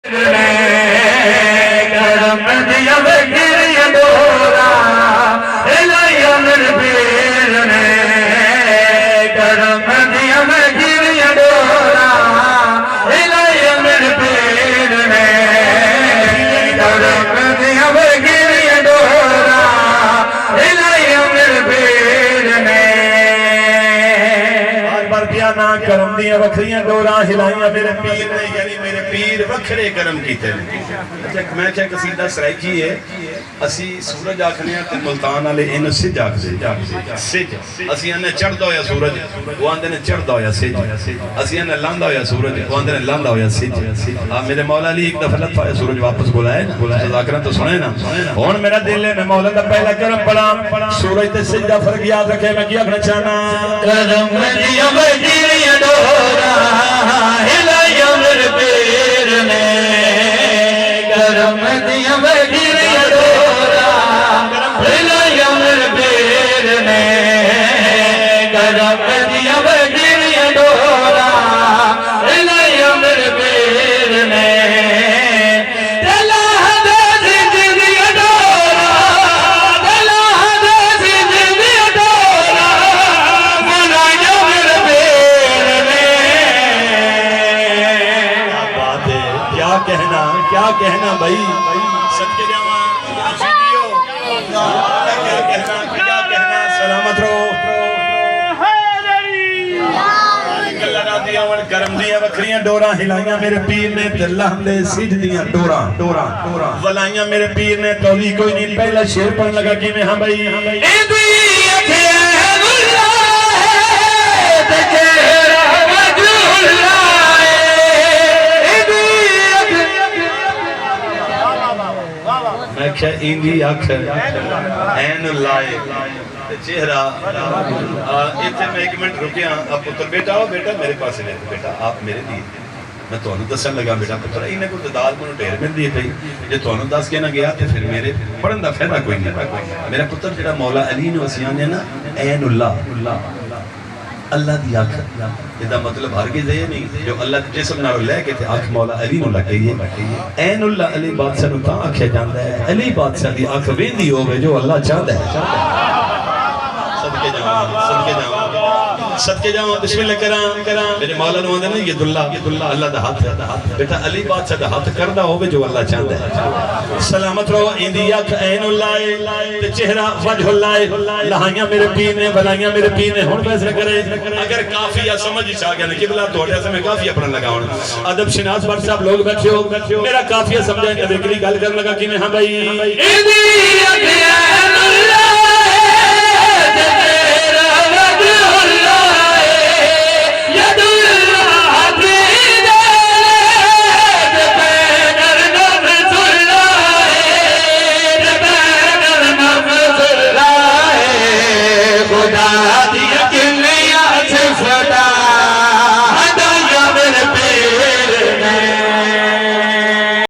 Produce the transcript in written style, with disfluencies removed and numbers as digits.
کرم دیا بغیر ڈورا الہی امر پیر نے کرم دیا بغیر ڈورا الہی امر پیر نے کرم دیا بغیر ڈورا الہی امر پیر نے بار بار کیا نا کرم دیا وکھریاں ڈوراں ہلائیاں میرے پیر نے یعنی میرے پیر وکھرے کرم کیتے ہیں میں کیا قصیدہ سرائکی ہے اسی سورج آکھنے ہیں تے ملتان آلے انہوں سج آکھ دے سج اسی انہیں چڑھ دا ہویا سورج وہ آندھے نے چڑھ دا ہویا سج اسی انہیں لاندہ ہویا سورج وہ آندھے نے لاندہ ہویا سج میرے مولا علی ایک دفعہ لطفہ سورج واپس بلائے نا ذاکرہ تو سنے نا ہون میرا دل ہے میں مولا دا پہلا کرم پڑا سورج تے سجدہ فرق یاد رکھے میں کیا اپنا چاہنا کرم دیا بغیر ڈورا الہی امر پیر نے کرم دیا بغیر ڈورا الہی امر پیر نے کرم دیا بغیر ڈورا الہی امر پیر نے کیا کہنا بھائی صدقے جاواں کیا کہنا سلامت رہو کرم دیا وکھریاں ڈوراں ہلائیاں میرے پیر نے اللہ دے سج دیا ڈوراں ولائیاں میرے پیر نے تولی کوئی نہیں پہلا شیر پڑھ لگا کی میں ہاں بھائی میں کیا ایندی آکھر این لائے چہرہ اتنے میں ایک منٹ رکیاں اب پتر بیٹا ہو بیٹا میرے پاس لے بیٹا آپ میرے لیے میں تو انہوں دسن لگا بیٹا پتر انہیں کو داد کو ٹھہر مل دی پئی جو تو انہوں دس کے نہ گیا تھے پھر میرے پڑھن دا فائدہ کوئی نہیں میرا پتر جڑا مولا علی نے وسیان ہے نا این اللہ اللہ دی آنکھ یہ مطلب ہرگز ہے نہیں جو اللہ جسم نہ لے کے تھے آنکھ مولا علی نو لگئی ہے این اللہ علی بادشاہ نو تاں آنکھیں جاندہ ہے علی بادشاہ دی آنکھ ویندی ہوئے جو اللہ چاہدہ ہے صدقے جاؤں بسم اللہ کرام میرے مولا نو آندھے نا یہ اللہ دا ہاتھ ہے بیٹا علی بادشاہ دا ہاتھ کردہ ہوئے جو اللہ چاہدہ ہے سلامت رہو ایندی آنکھ این اللہ چہرہ وجہ اللہ لہائیاں میرے پیر نے بلائیاں میرے پیر نے ہون فیصلہ کرے اگر کافیہ سمجھ چاہ گیا نا قبلہ توڑیا سے میں کافیہ پڑھن لگا ہوں ادب شناس بار صاحب لوگ بیٹھے ہو میرا کافیہ سمجھائیں نبی کری گل کرنے لگا کہ میں ہاں بھائی ایندی آنکھ این اللہ خدا دیا